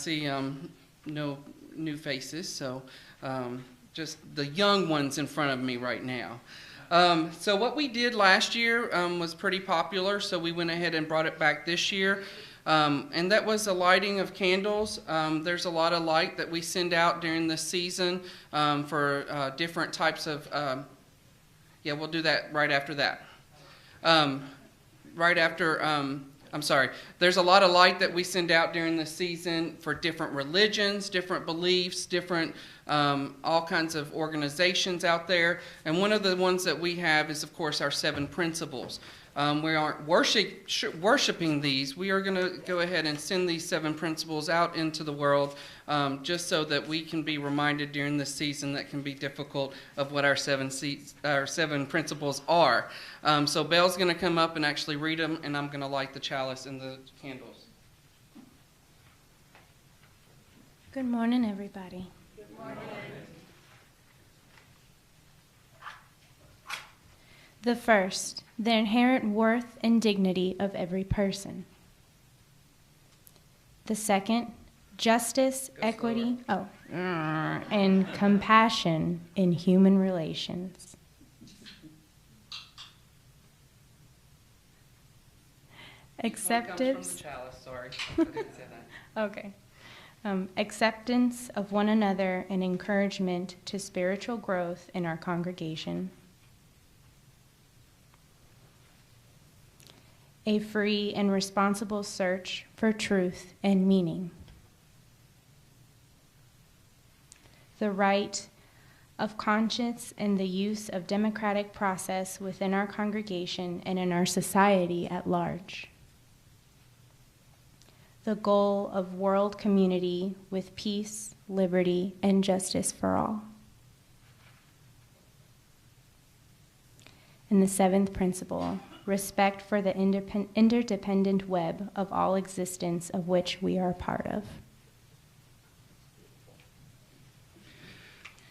see no new faces, so just the young ones in front of me right now. So what we did last year was pretty popular, so we went ahead and brought it back this year. And that was a lighting of candles. There's a lot of light that we send out during the season for different types of, yeah, we'll do that right after that. There's a lot of light that we send out during the season for different religions, different beliefs, different all kinds of organizations out there. And one of the ones that we have is, of course, our 7 principles. We aren't worshiping these. We are going to go ahead and send these 7 principles out into the world just so that we can be reminded during this season that can be difficult of what our 7 principles are. So Belle's going to come up and actually read them, and I'm going to light the chalice and the candles. Good morning, everybody. Good morning. The first, the inherent worth and dignity of every person. The second, justice, equity, and compassion in human relations. Acceptance. Sorry, I didn't say that. Okay. Acceptance of one another and encouragement to spiritual growth in our congregation. A free and responsible search for truth and meaning. The right of conscience and the use of democratic process within our congregation and in our society at large. The goal of world community with peace, liberty, and justice for all. And the 7th principle, respect for the interdependent web of all existence of which we are a part of.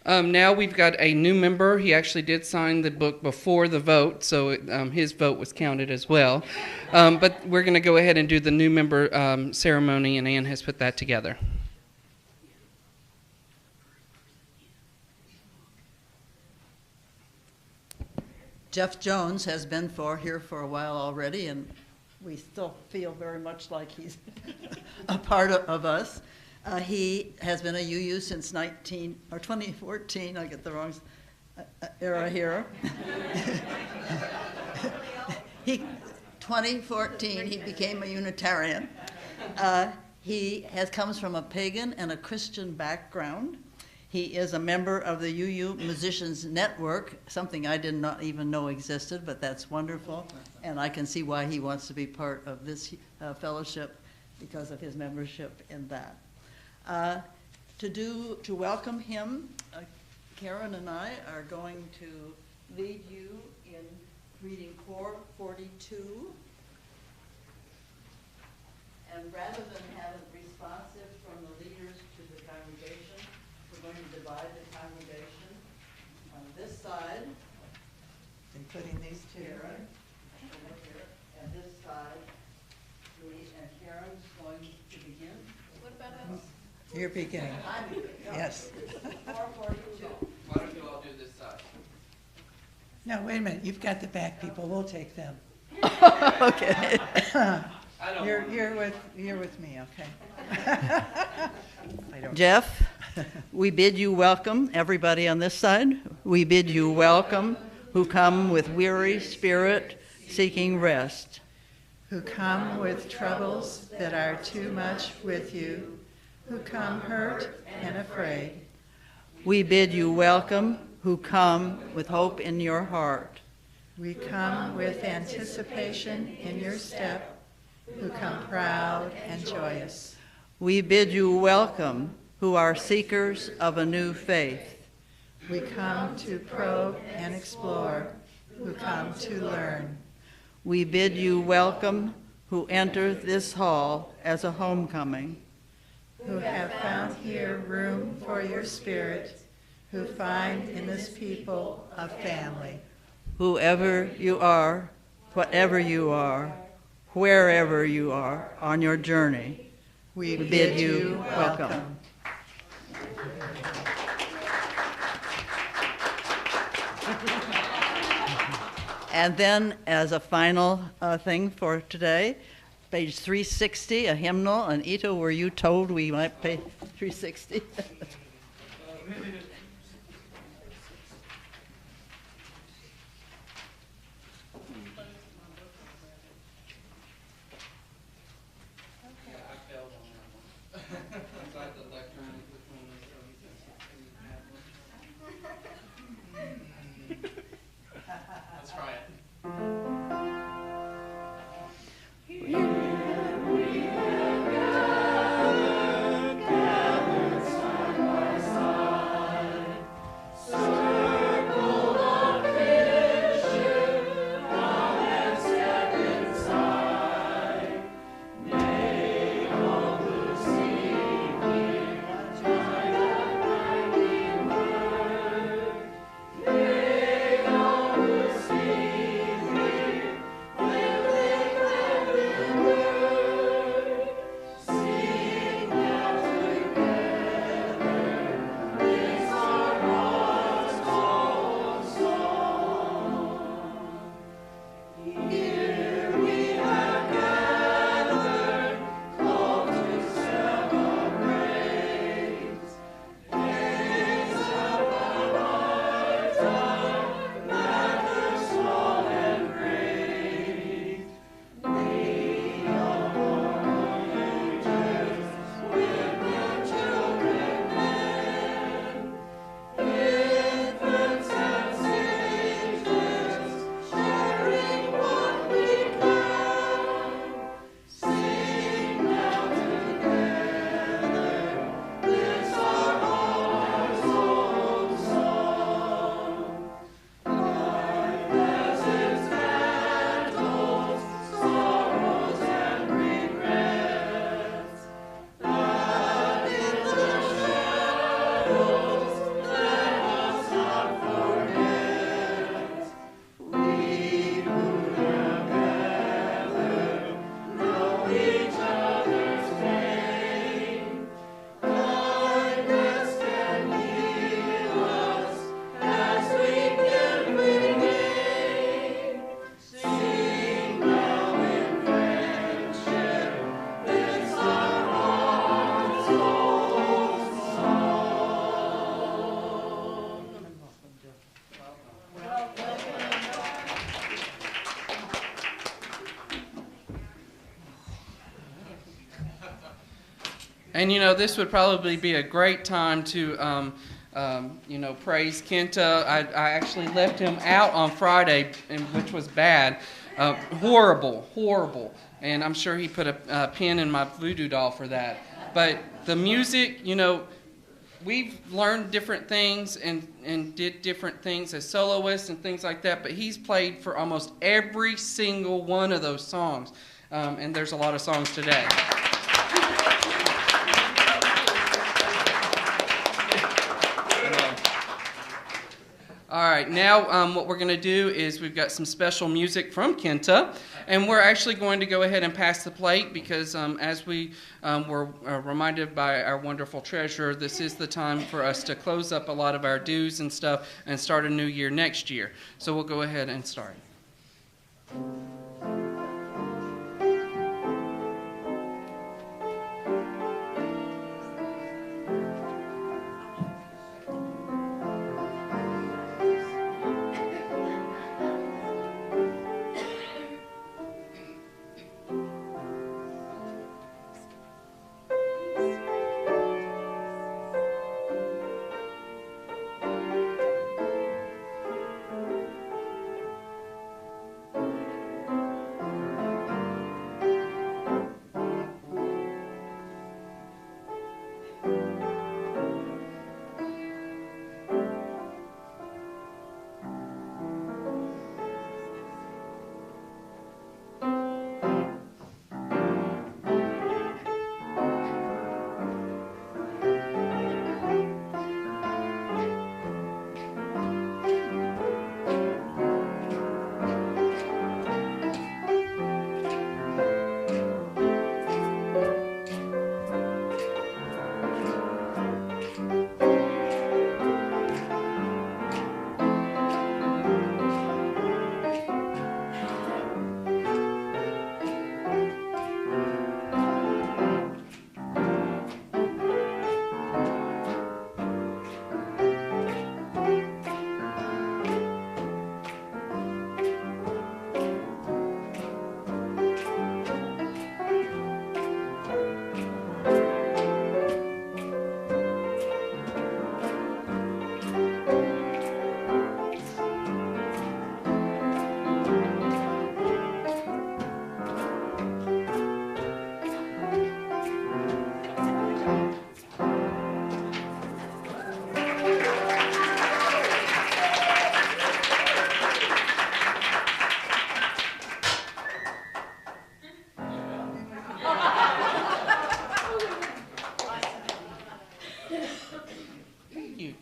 Now we've got a new member. He actually did sign the book before the vote, so his vote was counted as well. But we're going to go ahead and do the new member ceremony, and Ann has put that together. Jeff Jones has been here for a while already, and we still feel very much like he's a part of us. He has been a UU since 2014. I get the wrong era here. 2014, he became a Unitarian. He comes from a pagan and a Christian background. He is a member of the UU Musicians Network, something I did not even know existed, but that's wonderful. And I can see why he wants to be part of this fellowship because of his membership in that. To welcome him, Karen and I are going to lead you in reading 442. And rather than have it responsive from the leaders to the congregation, we're going to divide the congregation on this side, including these two, right? And this side, me and Karen's going to begin. What about us? You're beginning. I'm beginning. Yes. 442. Why don't you all do this side? No, wait a minute. You've got the back people. We'll take them. Okay. You're with me, okay? Jeff, we bid you welcome, everybody on this side. We bid you welcome who come with weary spirit seeking rest. Who come with troubles that are too much with you, who come hurt and afraid. We bid you welcome who come with hope in your heart. We come with anticipation in your step, who come proud and joyous. We bid you welcome who are seekers of a new faith. We come to probe and explore, who come to learn. We bid you welcome who enter this hall as a homecoming. Who have found here room for your spirit, who find in this people a family. Whoever you are, whatever you are, wherever you are on your journey, We bid you welcome. And then, as a final thing for today, page 360, a hymnal. And Ito, were you told we might pay 360? And this would probably be a great time to, praise Kenta. I actually left him out on Friday, which was bad. Horrible. And I'm sure he put a pin in my voodoo doll for that. But the music, we've learned different things and did different things as soloists and things like that. But he's played for almost every single one of those songs. And there's a lot of songs today. All right, now what we're going to do is we've got some special music from Kenta, and we're actually going to go ahead and pass the plate because as we were reminded by our wonderful treasurer, this is the time for us to close up a lot of our dues and stuff and start a new year next year. So we'll go ahead and start. Thank you.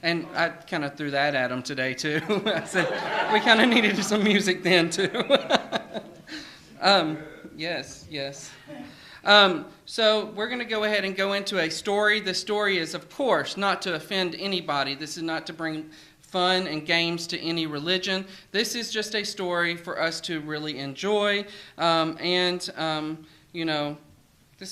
And I kind of threw that at him today, too. I said, we kind of needed some music then, too. Yes. So we're going to go ahead and go into a story. The story is, of course, not to offend anybody. This is not to bring fun and games to any religion. This is just a story for us to really enjoy. This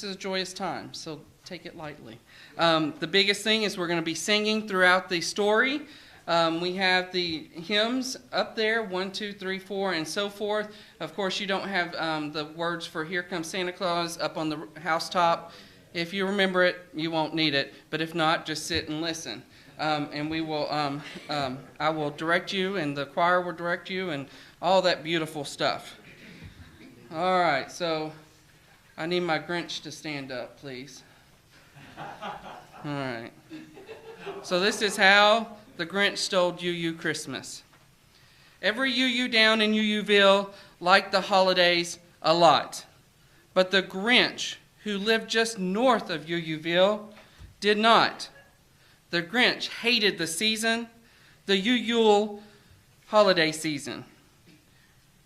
is a joyous time, so take it lightly. The biggest thing is we're going to be singing throughout the story. We have the hymns up there, 1, 2, 3, 4, and so forth. Of course, you don't have the words for Here Comes Santa Claus up on the housetop. If you remember it, you won't need it. But if not, just sit and listen. And we will. I will direct you, and the choir will direct you, and all that beautiful stuff. All right, so I need my Grinch to stand up, please. All right. So this is how the Grinch stole UU Christmas. Every UU down in UUville liked the holidays a lot. But the Grinch, who lived just north of UUville, did not. The Grinch hated the season, the Yule holiday season.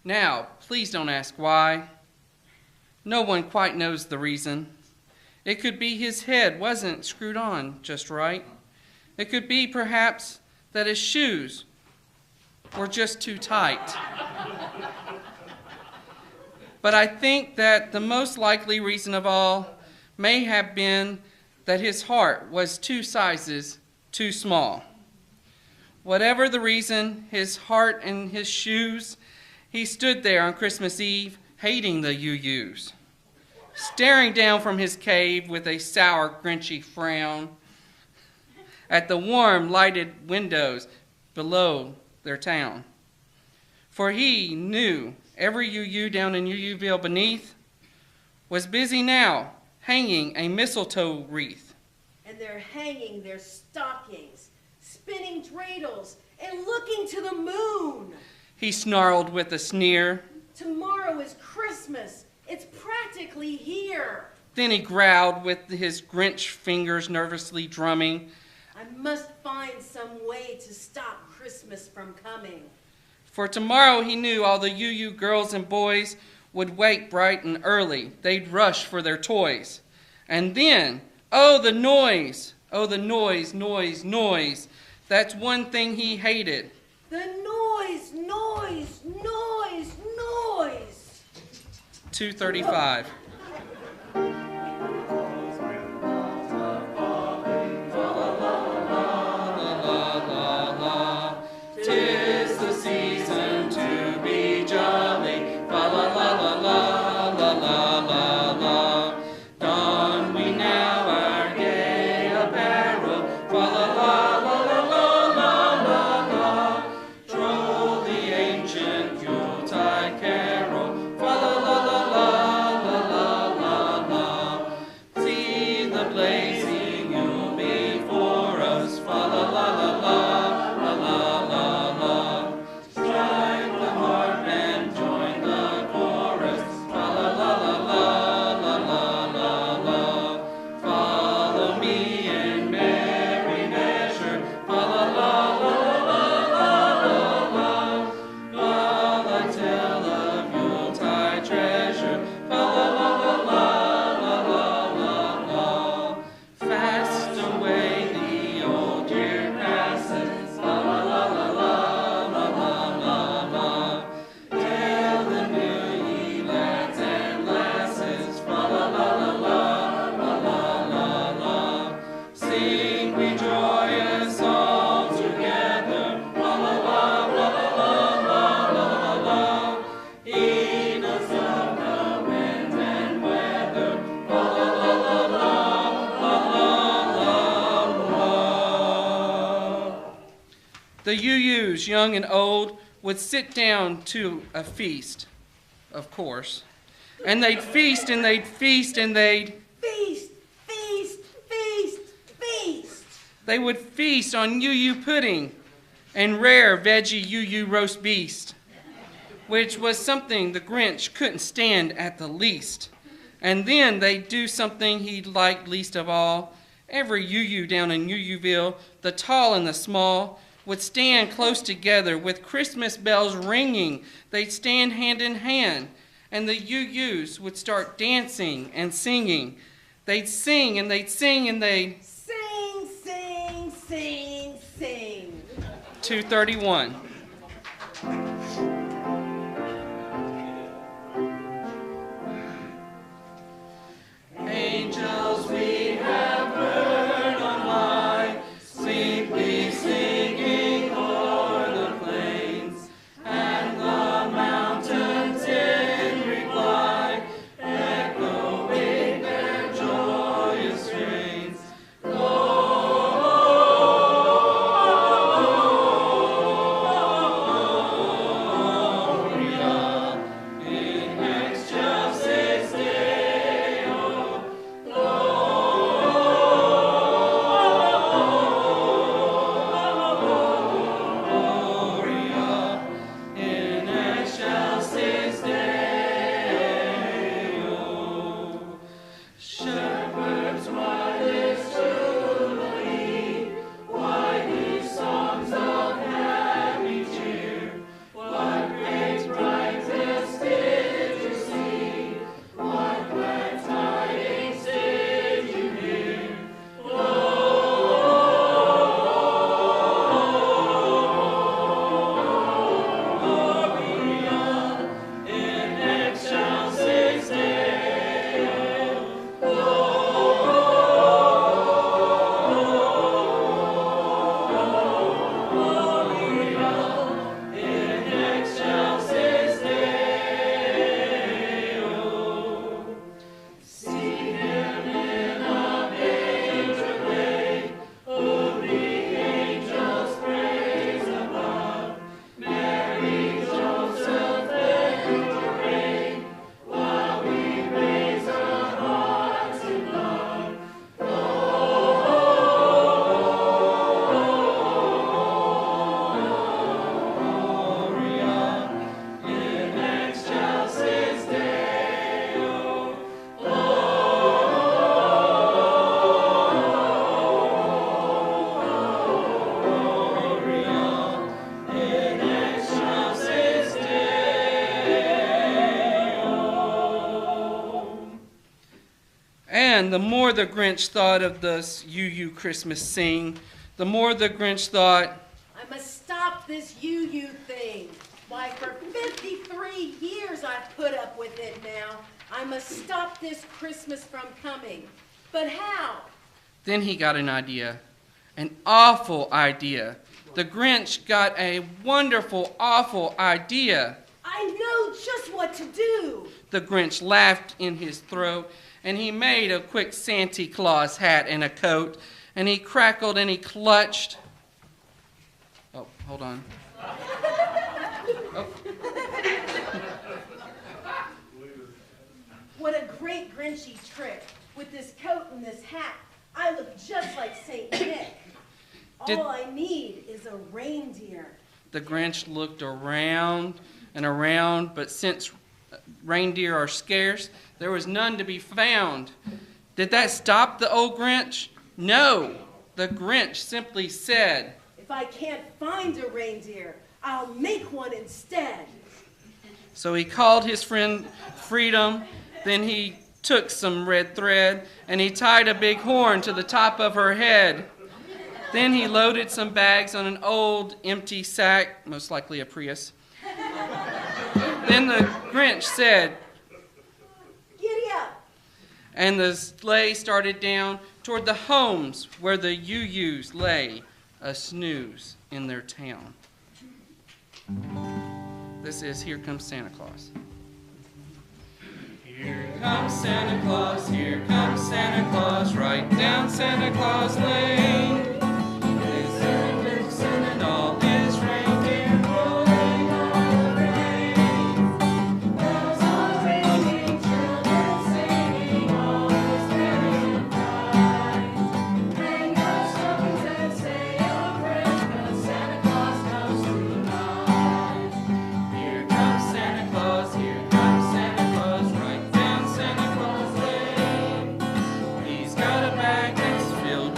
Now, please don't ask why. No one quite knows the reason. It could be his head wasn't screwed on just right. It could be, perhaps, that his shoes were just too tight. But I think that the most likely reason of all may have been that his heart was 2 sizes too small. Whatever the reason, his heart and his shoes, he stood there on Christmas Eve hating the UUs, staring down from his cave with a sour, grinchy frown at the warm, lighted windows below their town. For he knew every UU down in UUville beneath was busy now hanging a mistletoe wreath. And they're hanging their stockings, spinning dreidels, and looking to the moon. He snarled with a sneer. Tomorrow is Christmas. It's practically here. Then he growled with his Grinch fingers nervously drumming. I must find some way to stop Christmas from coming. For tomorrow he knew all the UU girls and boys would wake bright and early. They'd rush for their toys. And then, oh, the noise! Oh, the noise, noise, noise. That's one thing he hated. The noise, noise, noise, noise. 2:35. The UUs, young and old, would sit down to a feast, of course. And they'd feast and they'd feast and they'd... Feast, feast, feast, feast. They would feast on UU pudding and rare veggie UU roast beast, which was something the Grinch couldn't stand at the least. And then they'd do something he liked least of all, Every UU down in UUville, the tall and the small, would stand close together with Christmas bells ringing. They'd stand hand in hand, and the UUs would start dancing and singing. They'd sing and they'd sing and they'd Sing, sing, sing, sing. 231. Angels we have heard on high, sweetly singing o'er the plains, and the mountains in reply, echoing their joyous strains. Gloria in excelsis Deo. Gloria in excelsis Deo. Shepherds, why this jubilee? Why these songs of happy cheer? What great brightness did you see? What glad tidings did you hear? Gloria in excelsis Deo. Gloria in excelsis Deo. See him in a manger laid, who the angels praise above. Mary, Joseph, and the rain, while we raise our hearts in love. Gloria in excelsis Deo. Gloria in excelsis Deo. And the more the Grinch thought of this UU Christmas sing, the more the Grinch thought, I must stop this UU thing. Why, for 53 years I've put up with it now. I must stop this Christmas from coming. But how? then he got an idea, an awful idea. The Grinch got a wonderful, awful idea. I know just what to do. The Grinch laughed in his throat, and he made a quick Santa Claus hat and a coat, and he crackled and he clutched. Oh, hold on. Oh. What a great Grinchy trick. With this coat and this hat, I look just like St. Nick. Did- All I need is a reindeer. The Grinch looked around and around, but since reindeer are scarce, there was none to be found. Did that stop the old Grinch? No. The Grinch simply said, If I can't find a reindeer, I'll make one instead. so he called his friend Freedom, then he took some red thread, and he tied a big horn to the top of her head. Then he loaded some bags on an old empty sack, most likely a Prius. Then the Grinch said, Giddy up. and the sleigh started down toward the homes where the UUs lay a snooze in their town. This is Here Comes Santa Claus. Here comes Santa Claus, here comes Santa Claus, right down Santa Claus Lane. His vixen and all his reindeer rolling on the rain. Bells are ringing, children singing, all is merry and bright. Hang your stockings and say your prayers, 'cause Santa Claus comes tonight. Here comes Santa Claus, here comes Santa Claus, right down Santa Claus Lane. He's got a bag that's filled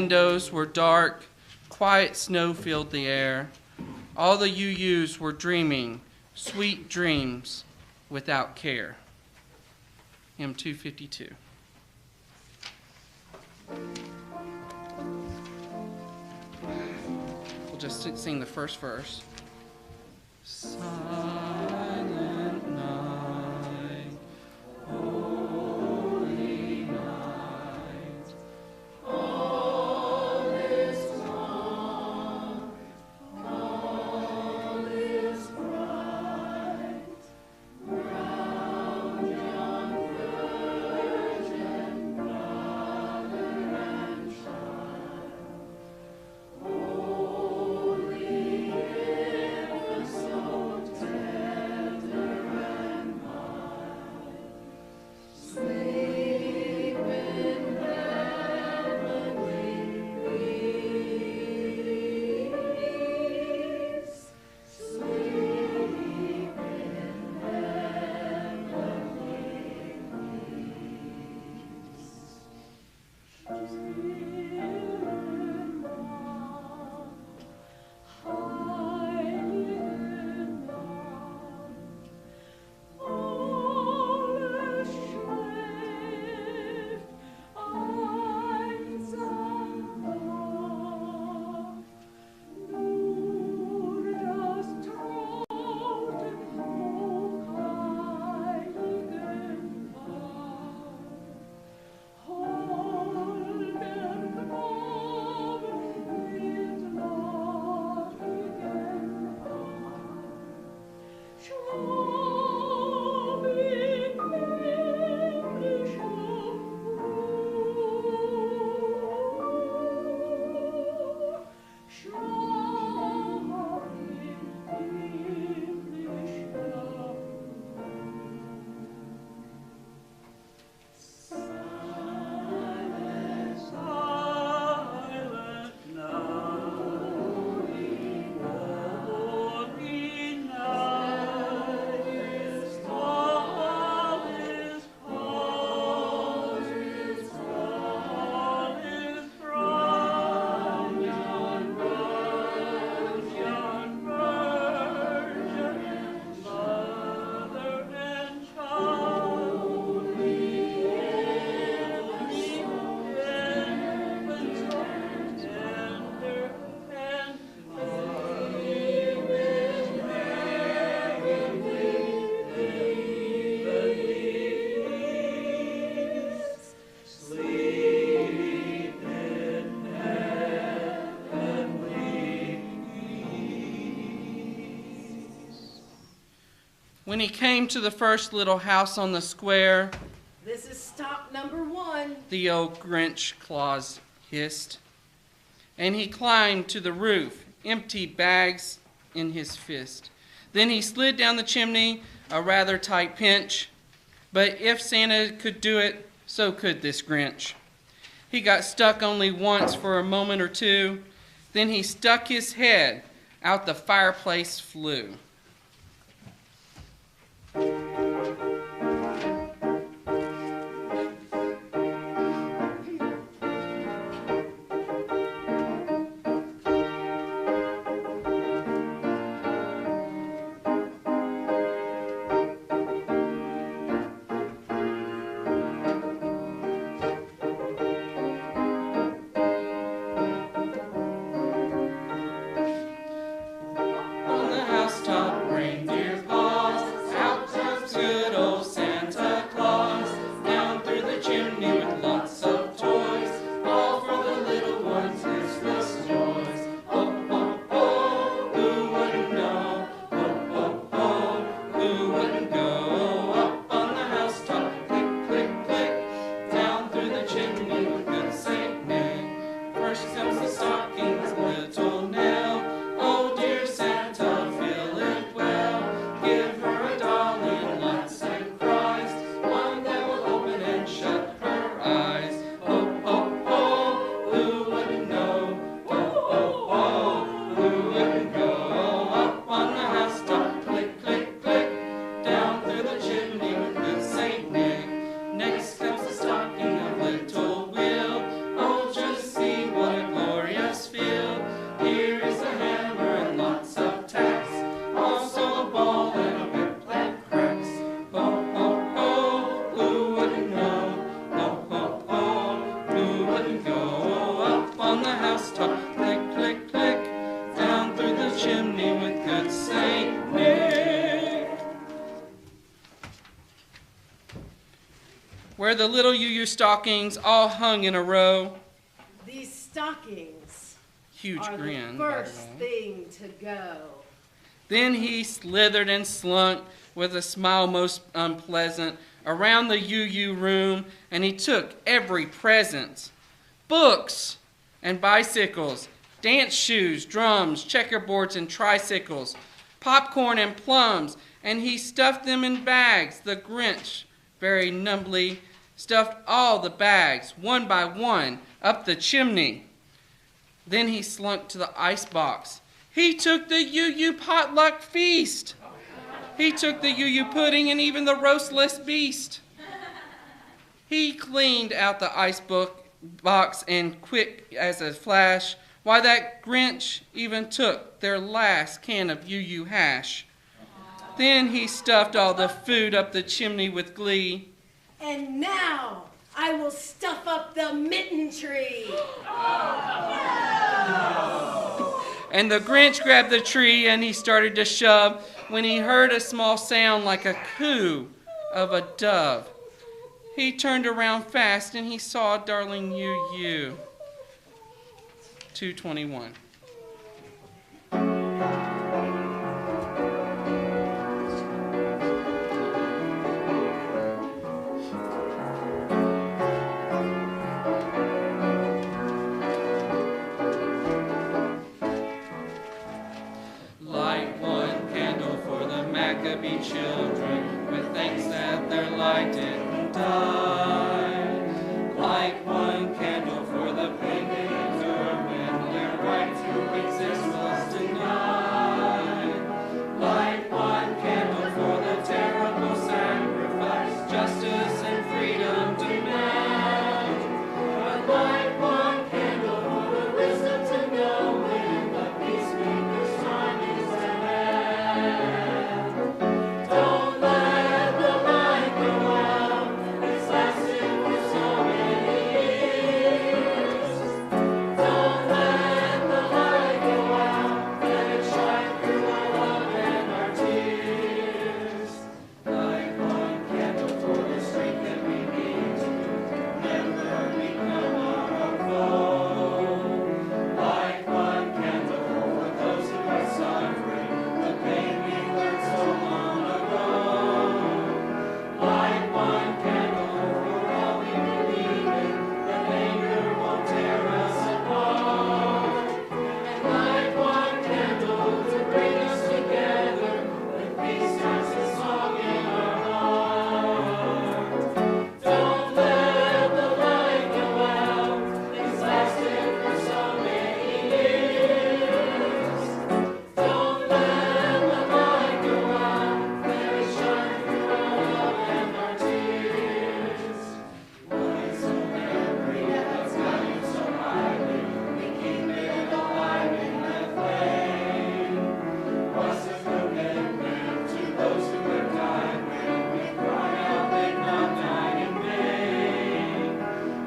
windows were dark, quiet snow filled the air. All the UUs were dreaming sweet dreams without care. Hymn 252. We'll just sing the first verse. Silent night, holy night, all is calm, all is bright, round young virgin, brother and child, holy infant, so tender and mild, sleep in heavenly peace, sleep in When he came to the first little house on the square, This is stop number 1. the old Grinch Claus hissed. And he climbed to the roof, empty bags in his fist. Then he slid down the chimney, a rather tight pinch. But if Santa could do it, so could this Grinch. He got stuck only once for a moment or two. Then he stuck his head out the fireplace flue. On the housetop where the little UU stockings all hung in a row. These stockings Huge are grin. the by the first way. thing to go. Then he slithered and slunk with a smile most unpleasant around the UU room, and he took every present. Books and bicycles, dance shoes, drums, checkerboards and tricycles, popcorn and plums, and he stuffed them in bags. The Grinch, very numbly, stuffed all the bags, one by one, up the chimney. Then he slunk to the icebox. He took the UU potluck feast. He took the UU pudding and even the roastless beast. He cleaned out the ice box and quick as a flash, why that Grinch even took their last can of UU hash. Then he stuffed all the food up the chimney with glee. And now I will stuff up the mitten tree. And the Grinch grabbed the tree and he started to shove when he heard a small sound like a coo of a dove. He turned around fast and he saw darling UU. 2:21. Light one candle for the Maccabee children, with thanks that their light didn't die. Light one candle for the pagans when their right to exist was denied. Light one candle for the terrible sacrifice justice and freedom demand. But light one candle for the wisdom to know when the peacemaker's time is at hand. Don't let the light go out. It's lasted for so many years. Don't let the light go out. Let it shine through our love and our tears. Light one candle for the strength that we need to never become our foe. Light one candle for those who are suffering the pain we learned so long ago. Light one candle for all we believe in, that anger won't tear us apart. And light one candle to bring us together when peace starts a song in our heart. Don't let the light go out. It's lasted for so many years. Don't let the light go out. Let it shine through our love and our tears. What is a memory that's valued so highly? We keep it alive in that flame. What's a commitment to those who have died when we cry out they've not died in vain?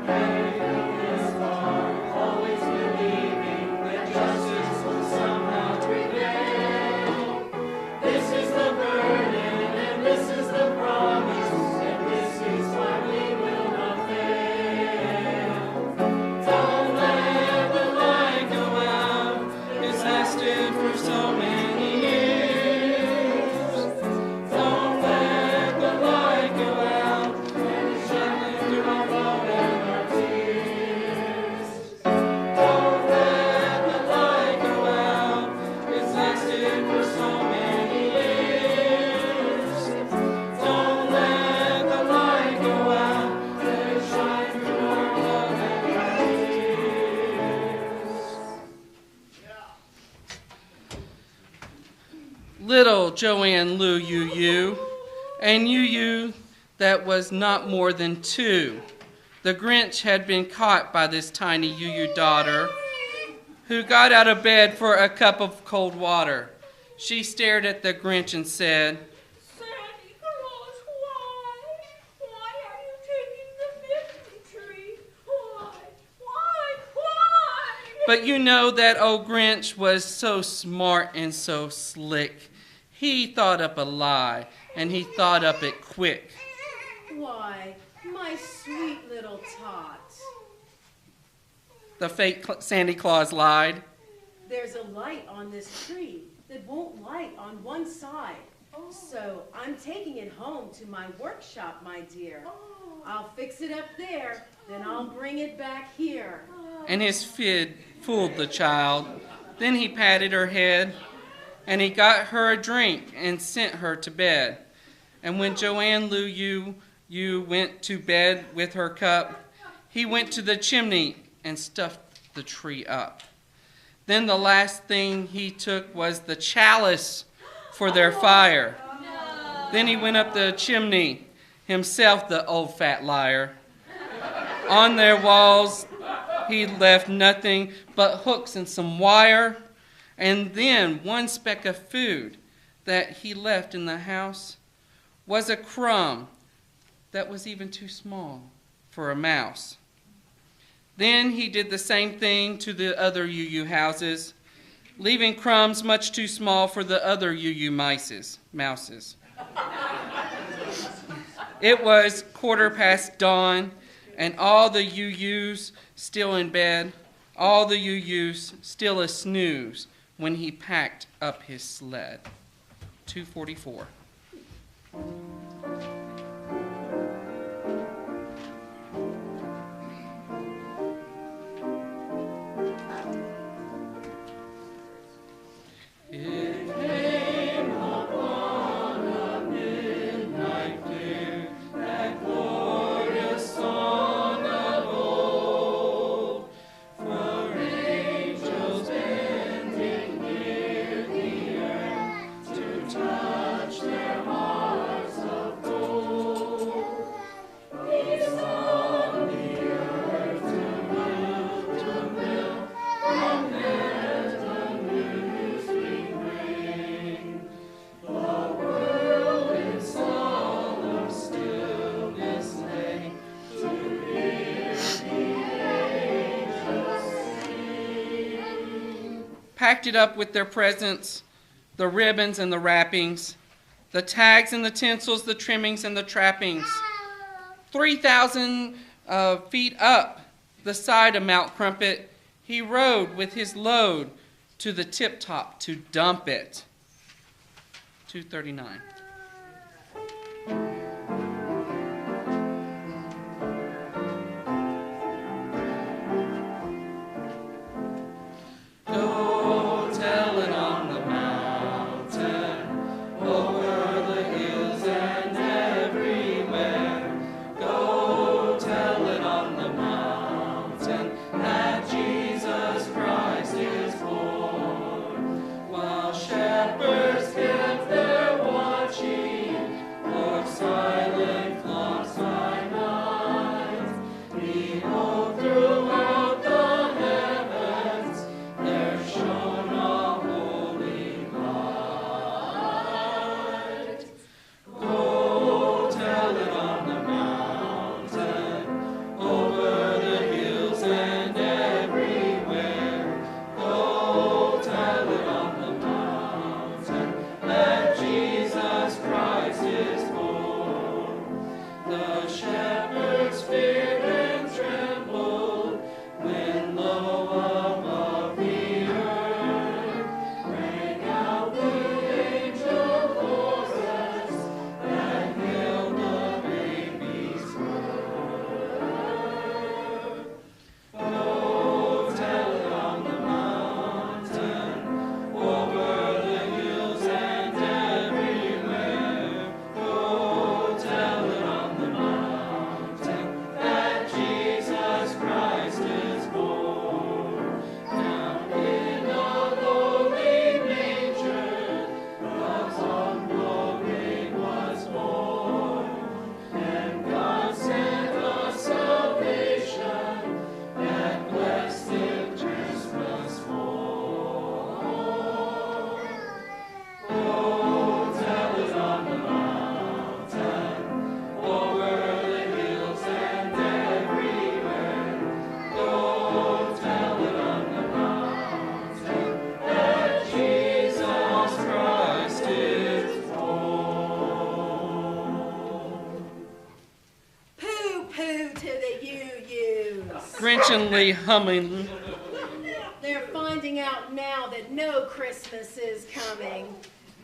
Having come this far, always believing that justice will somehow prevail. This is the burden and this is the promise, and this is why we will not fail. Don't let the light go out. It's lasted for so many years. Don't let the light go out. Let it shine through our love and our tears. Don't let the light go out. It's lasted for so many years. Don't let the light go out. Let it shine through our love and our tears. Little Joanne Lou UU, and UU that was not more than 2. The Grinch had been caught by this tiny UU daughter, who got out of bed for a cup of cold water. She stared at the Grinch and said, Sandy Claus, why are you taking the mitten tree? Why? But you know that old Grinch was so smart and so slick. He thought up a lie, and he thought up it quick. Why, My sweet little tot. The fake Santa Claus lied. There's a light on this tree that won't light on one side. So I'm taking it home to my workshop, my dear. I'll fix it up there, then I'll bring it back here. And his fid fooled the child. Then he patted her head, and he got her a drink and sent her to bed. And when Joanne Liu went to bed with her cup, he went to the chimney and stuffed the tree up. Then the last thing he took was the chalice for their fire. Then he went up the chimney, himself the old fat liar. On their walls he left nothing but hooks and some wire, and then one speck of food that he left in the house was a crumb that was even too small for a mouse. Then he did the same thing to the other UU houses, leaving crumbs much too small for the other UU mouses. It was 1:15 dawn, and all the UUs still in bed, all the UUs still a snooze when he packed up his sled. 2:44. Packed it up with their presents, the ribbons and the wrappings, the tags and the tinsels, the trimmings and the trappings. 3,000 feet up the side of Mount Crumpet, he rode with his load to the tip top to dump it. 2:39. Shepherds kept their watch. Grinchingly humming. They're finding out now that no Christmas is coming.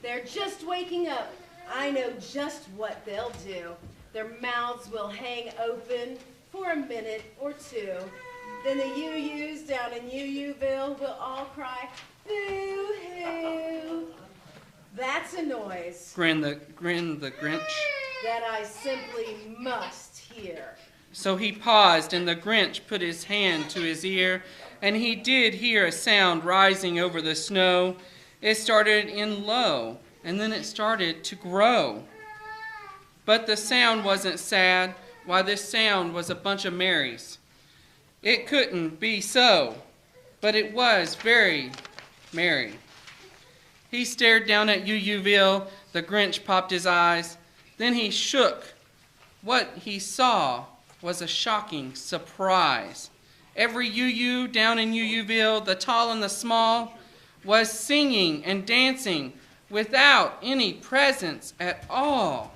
They're just waking up. I know just what they'll do. Their mouths will hang open for a minute or two. Then the UUs down in UUville will all cry, boo-hoo. That's a noise Grin the Grinch. that I simply must hear. So he paused, and the Grinch put his hand to his ear, and he did hear a sound rising over the snow. It started in low, and then it started to grow. But the sound wasn't sad. Why, this sound was a bunch of Marys. It couldn't be so, but it was very merry. He stared down at UUville. The Grinch popped his eyes. Then he shook. What he saw was a shocking surprise. Every UU down in UUville, the tall and the small, was singing and dancing without any presents at all.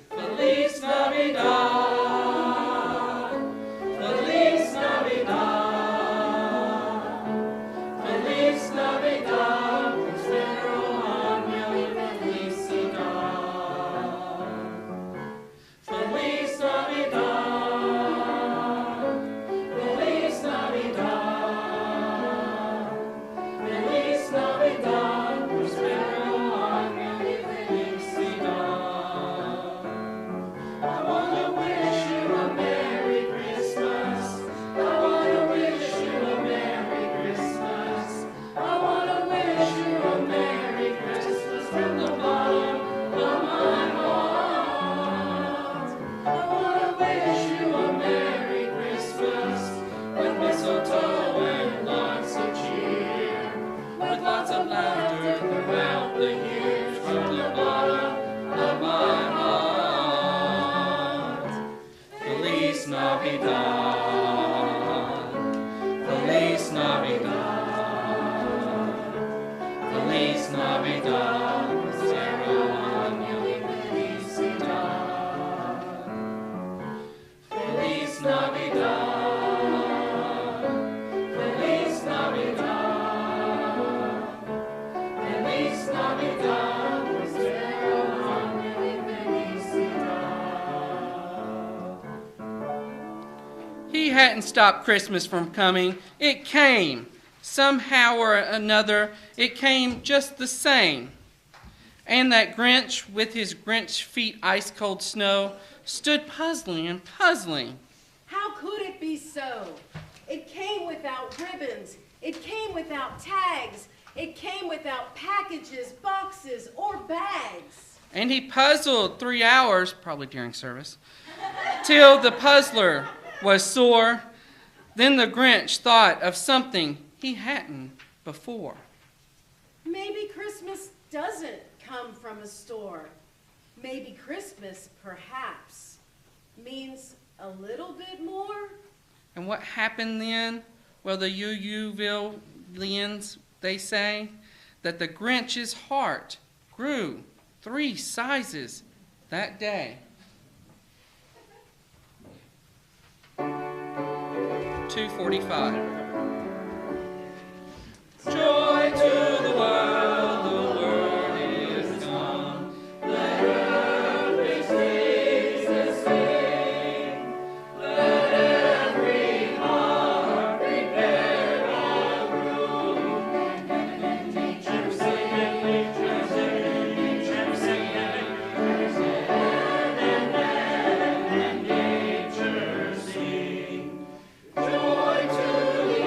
Feliz Navidad. He hadn't stopped Christmas from coming. It came. Somehow or another, it came just the same. And that Grinch, with his Grinch feet ice-cold snow, stood puzzling and puzzling. How could it be so? It came without ribbons. It came without tags. It came without packages, boxes, or bags. And he puzzled 3 hours, probably during service, till the puzzler was sore. Then the Grinch thought of something he hadn't before. Maybe Christmas doesn't come from a store. Maybe Christmas, perhaps, means a little bit more. And what happened then? Well, the UUvillians, they say, that the Grinch's heart grew 3 sizes that day. 2:45. Joy to the world is come. Let earth rejoice and sing. Let every heart prepare a room. And nature sing, and nature sing, and nature sing, and nature sing. Joy to the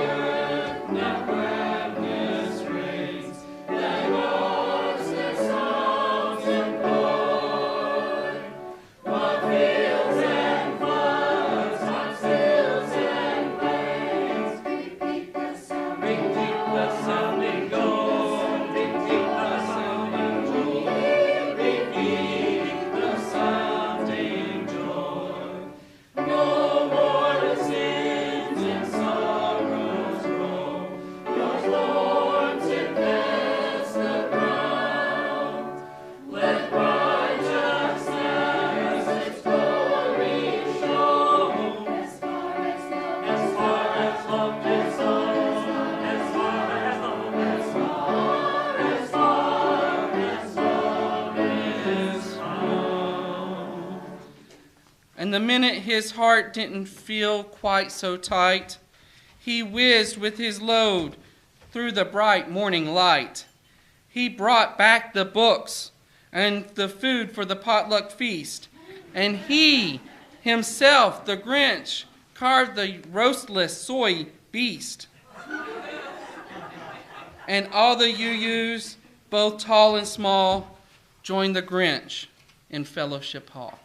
And the minute his heart didn't feel quite so tight, he whizzed with his load through the bright morning light. He brought back the books and the food for the potluck feast. And he, himself, the Grinch, carved the roastless soy beast. And all the Yu-Yus, both tall and small, joined the Grinch in Fellowship Hall.